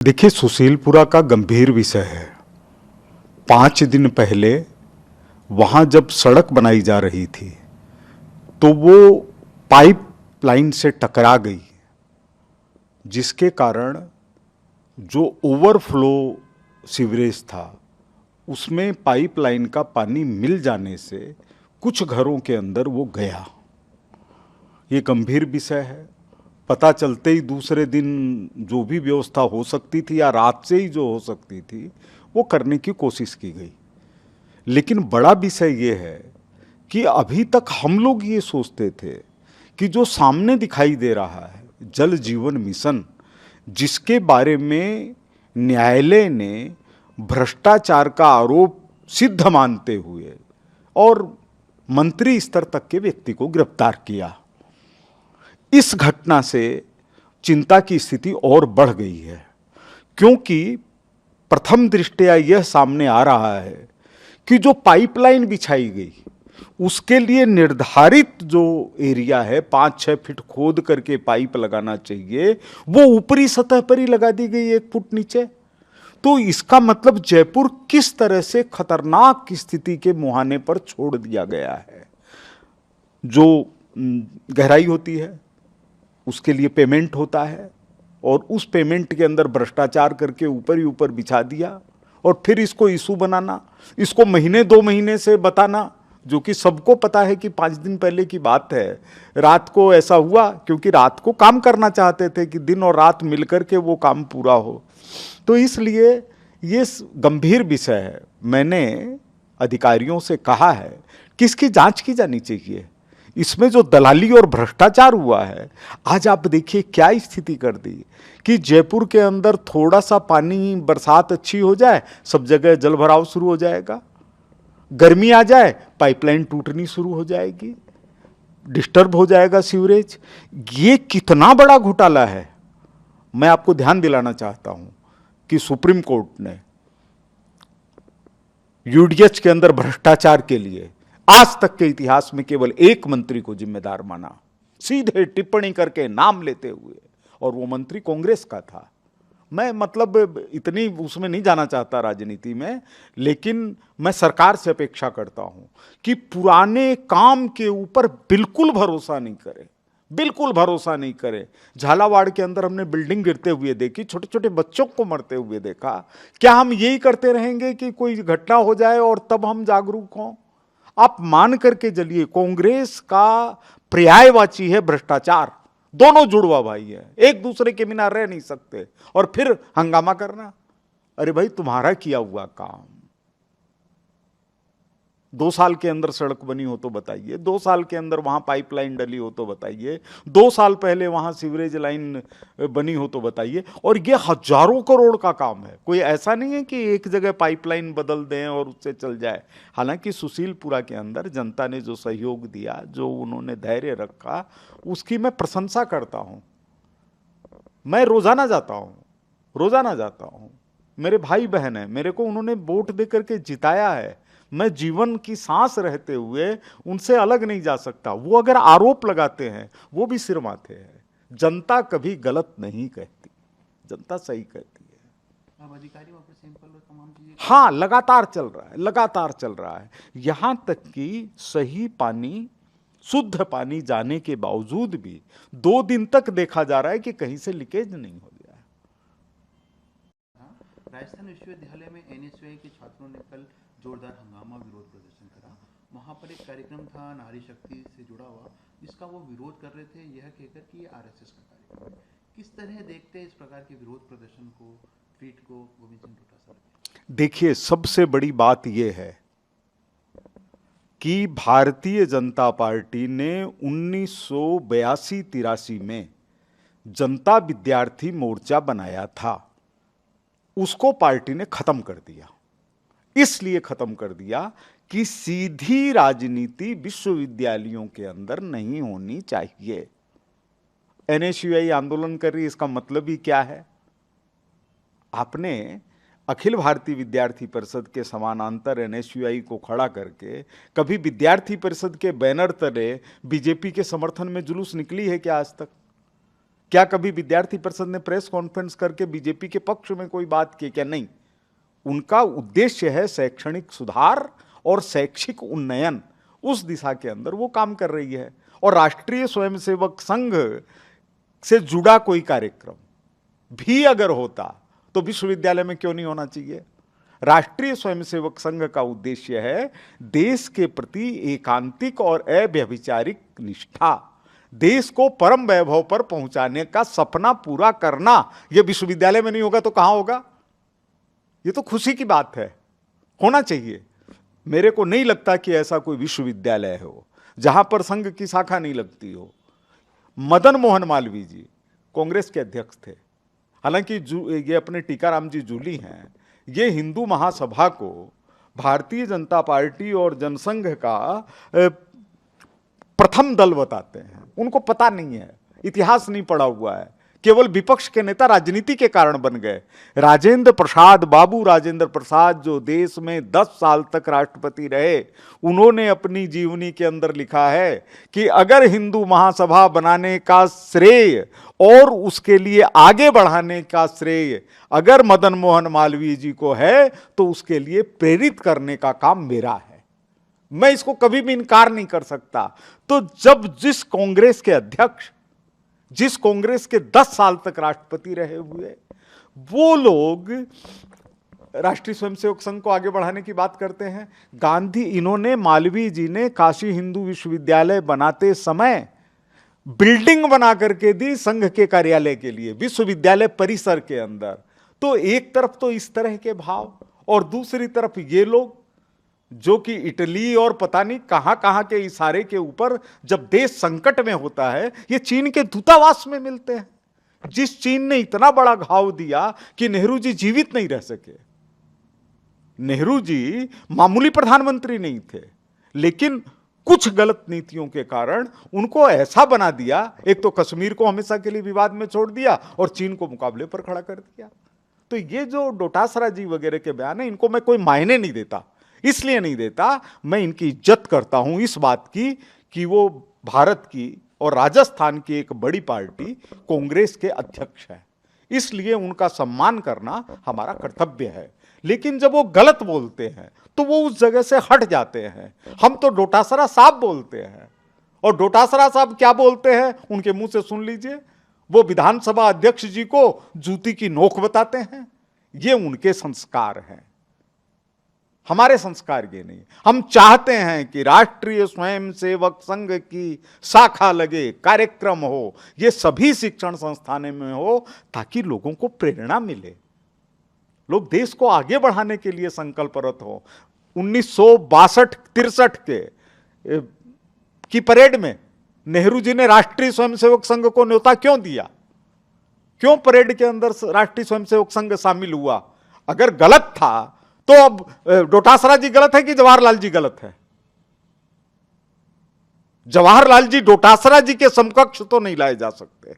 देखिए, सुशीलपुरा का गंभीर विषय है। 5 दिन पहले वहां जब सड़क बनाई जा रही थी तो वो पाइप लाइन से टकरा गई, जिसके कारण जो ओवरफ्लो सीवरेज था उसमें पाइप लाइन का पानी मिल जाने से कुछ घरों के अंदर वो गया। ये गंभीर विषय है। पता चलते ही दूसरे दिन जो भी व्यवस्था हो सकती थी या रात से ही जो हो सकती थी वो करने की कोशिश की गई। लेकिन बड़ा विषय ये है कि अभी तक हम लोग ये सोचते थे कि जो सामने दिखाई दे रहा है जल जीवन मिशन, जिसके बारे में न्यायालय ने भ्रष्टाचार का आरोप सिद्ध मानते हुए और मंत्री स्तर तक के व्यक्ति को गिरफ्तार किया, इस घटना से चिंता की स्थिति और बढ़ गई है। क्योंकि प्रथम दृष्टया यह सामने आ रहा है कि जो पाइपलाइन बिछाई गई उसके लिए निर्धारित जो एरिया है 5-6 फीट खोद करके पाइप लगाना चाहिए, वो ऊपरी सतह पर ही लगा दी गई 1 फुट नीचे। तो इसका मतलब जयपुर किस तरह से खतरनाक स्थिति के मुहाने पर छोड़ दिया गया है। जो गहराई होती है उसके लिए पेमेंट होता है और उस पेमेंट के अंदर भ्रष्टाचार करके ऊपर ही ऊपर बिछा दिया और फिर इसको इशू बनाना, इसको महीने 2 महीने से बताना, जो कि सबको पता है कि 5 दिन पहले की बात है। रात को ऐसा हुआ क्योंकि रात को काम करना चाहते थे कि दिन और रात मिलकर के वो काम पूरा हो। तो इसलिए ये गंभीर विषय है। मैंने अधिकारियों से कहा है कि इसकी जांच की जानी चाहिए। इसमें जो दलाली और भ्रष्टाचार हुआ है, आज आप देखिए क्या स्थिति कर दी कि जयपुर के अंदर थोड़ा सा पानी, बरसात अच्छी हो जाए, सब जगह जल भराव शुरू हो जाएगा। गर्मी आ जाए, पाइपलाइन टूटनी शुरू हो जाएगी, डिस्टर्ब हो जाएगा सीवरेज। ये कितना बड़ा घोटाला है। मैं आपको ध्यान दिलाना चाहता हूं कि सुप्रीम कोर्ट ने यूडीएच के अंदर भ्रष्टाचार के लिए आज तक के इतिहास में केवल 1 मंत्री को जिम्मेदार माना, सीधे टिप्पणी करके नाम लेते हुए, और वो मंत्री कांग्रेस का था। मैं मतलब इतनी उसमें नहीं जाना चाहता राजनीति में, लेकिन मैं सरकार से अपेक्षा करता हूं कि पुराने काम के ऊपर बिल्कुल भरोसा नहीं करे, बिल्कुल भरोसा नहीं करे। झालावाड़ के अंदर हमने बिल्डिंग गिरते हुए देखी, छोटे छोटे बच्चों को मरते हुए देखा। क्या हम यही करते रहेंगे कि कोई घटना हो जाए और तब हम जागरूक हों? आप मान करके चलिए, कांग्रेस का पर्यायवाची है भ्रष्टाचार। दोनों जुड़वा भाई है, एक दूसरे के बिना रह नहीं सकते, और फिर हंगामा करना। अरे भाई, तुम्हारा किया हुआ काम 2 साल के अंदर सड़क बनी हो तो बताइए, 2 साल के अंदर वहां पाइपलाइन डली हो तो बताइए, 2 साल पहले वहां सीवरेज लाइन बनी हो तो बताइए। और ये हजारों करोड़ का काम है। कोई ऐसा नहीं है कि एक जगह पाइपलाइन बदल दें और उससे चल जाए। हालांकि सुशीलपुरा के अंदर जनता ने जो सहयोग दिया, जो उन्होंने धैर्य रखा, उसकी मैं प्रशंसा करता हूं। मैं रोजाना जाता हूं, मेरे भाई बहन है, मेरे को उन्होंने वोट दे करके जिताया है। मैं जीवन की सांस रहते हुए उनसे अलग नहीं जा सकता। वो अगर आरोप लगाते हैं वो भी सिर माथे है। जनता कभी गलत नहीं कहती, जनता सही कहती है। अब अधिकारियों पर सैंपल और तमाम चीजें, हाँ, लगातार चल रहा है। यहां तक कि सही पानी, शुद्ध पानी जाने के बावजूद भी 2 दिन तक देखा जा रहा है कि कहीं से लीकेज नहीं हो गया है। राजस्थान विश्वविद्यालय में एनएसयूआई के छात्रों ने कल जोरदार हंगामा विरोध प्रदर्शन करा। वहां पर एक कार्यक्रम था नारी शक्ति से जुड़ा हुआ, जिसका वो विरोध कर रहे थे, यह कहकर कि ये आरएसएस का कार्यक्रम है। किस तरह देखते हैं इस प्रकार के विरोध प्रदर्शन को, ट्वीट को, गोविंद सिंह डोटासरा? देखिए, सबसे बड़ी बात यह है कि भारतीय जनता पार्टी ने 1982-83 में जनता विद्यार्थी मोर्चा बनाया था। उसको पार्टी ने खत्म कर दिया। इसलिए खत्म कर दिया कि सीधी राजनीति विश्वविद्यालयों के अंदर नहीं होनी चाहिए। एनएसयूआई आंदोलन कर रही है, इसका मतलब ही क्या है? आपने अखिल भारतीय विद्यार्थी परिषद के समानांतर एनएसयूआई को खड़ा करके कभी विद्यार्थी परिषद के बैनर तले बीजेपी के समर्थन में जुलूस निकली है क्या आज तक? क्या कभी विद्यार्थी परिषद ने प्रेस कॉन्फ्रेंस करके बीजेपी के पक्ष में कोई बात की? क्या नहीं। उनका उद्देश्य है शैक्षणिक सुधार और शैक्षिक उन्नयन, उस दिशा के अंदर वो काम कर रही है। और राष्ट्रीय स्वयंसेवक संघ से जुड़ा कोई कार्यक्रम भी अगर होता तो विश्वविद्यालय में क्यों नहीं होना चाहिए? राष्ट्रीय स्वयंसेवक संघ का उद्देश्य है देश के प्रति एकांतिक और अव्यभिचारिक निष्ठा, देश को परम वैभव पर पहुंचाने का सपना पूरा करना। यह विश्वविद्यालय में नहीं होगा तो कहां होगा? यह तो खुशी की बात है, होना चाहिए। मेरे को नहीं लगता कि ऐसा कोई विश्वविद्यालय हो जहां पर संघ की शाखा नहीं लगती हो। मदन मोहन मालवीय जी कांग्रेस के अध्यक्ष थे, हालांकि ये अपने टीकाराम जी जूली हैं, ये हिंदू महासभा को भारतीय जनता पार्टी और जनसंघ का प्रथम दल बताते हैं। उनको पता नहीं है, इतिहास नहीं पढ़ा हुआ है, केवल विपक्ष के नेता राजनीति के कारण बन गए। राजेंद्र प्रसाद, बाबू राजेंद्र प्रसाद, जो देश में 10 साल तक राष्ट्रपति रहे, उन्होंने अपनी जीवनी के अंदर लिखा है कि अगर हिंदू महासभा बनाने का श्रेय और उसके लिए आगे बढ़ाने का श्रेय अगर मदन मोहन मालवीय जी को है तो उसके लिए प्रेरित करने का काम मेरा है। मैं इसको कभी भी इनकार नहीं कर सकता। तो जब जिस कांग्रेस के अध्यक्ष, जिस कांग्रेस के 10 साल तक राष्ट्रपति रहे हुए, वो लोग राष्ट्रीय स्वयंसेवक संघ को आगे बढ़ाने की बात करते हैं। गांधी, इन्होंने, मालवीय जी ने काशी हिंदू विश्वविद्यालय बनाते समय बिल्डिंग बना करके दी संघ के कार्यालय के लिए, विश्वविद्यालय परिसर के अंदर। तो एक तरफ तो इस तरह के भाव, और दूसरी तरफ ये लोग जो कि इटली और पता नहीं कहां कहां के इशारे के ऊपर जब देश संकट में होता है, ये चीन के दूतावास में मिलते हैं, जिस चीन ने इतना बड़ा घाव दिया कि नेहरू जी जीवित नहीं रह सके। नेहरू जी मामूली प्रधानमंत्री नहीं थे, लेकिन कुछ गलत नीतियों के कारण उनको ऐसा बना दिया, एक तो कश्मीर को हमेशा के लिए विवाद में छोड़ दिया और चीन को मुकाबले पर खड़ा कर दिया। तो ये जो डोटासरा जी वगैरह के बयान है, इनको मैं कोई मायने नहीं देता। इसलिए नहीं देता, मैं इनकी इज्जत करता हूं इस बात की कि वो भारत की और राजस्थान की एक बड़ी पार्टी कांग्रेस के अध्यक्ष है, इसलिए उनका सम्मान करना हमारा कर्तव्य है। लेकिन जब वो गलत बोलते हैं तो वो उस जगह से हट जाते हैं। हम तो डोटासरा साहब बोलते हैं, और डोटासरा साहब क्या बोलते हैं उनके मुंह से सुन लीजिए। वो विधानसभा अध्यक्ष जी को जूती की नोक बताते हैं। ये उनके संस्कार हैं, हमारे संस्कार ये नहीं। हम चाहते हैं कि राष्ट्रीय स्वयंसेवक संघ की शाखा लगे, कार्यक्रम हो, ये सभी शिक्षण संस्थानों में हो, ताकि लोगों को प्रेरणा मिले, लोग देश को आगे बढ़ाने के लिए संकल्परत हो। 1962-63 की परेड में नेहरू जी ने राष्ट्रीय स्वयंसेवक संघ को न्योता क्यों दिया? क्यों परेड के अंदर राष्ट्रीय स्वयंसेवक संघ शामिल हुआ? अगर गलत था तो अब डोटासरा जी गलत है कि जवाहरलाल जी गलत है? जवाहरलाल जी डोटासरा जी के समकक्ष तो नहीं लाए जा सकते।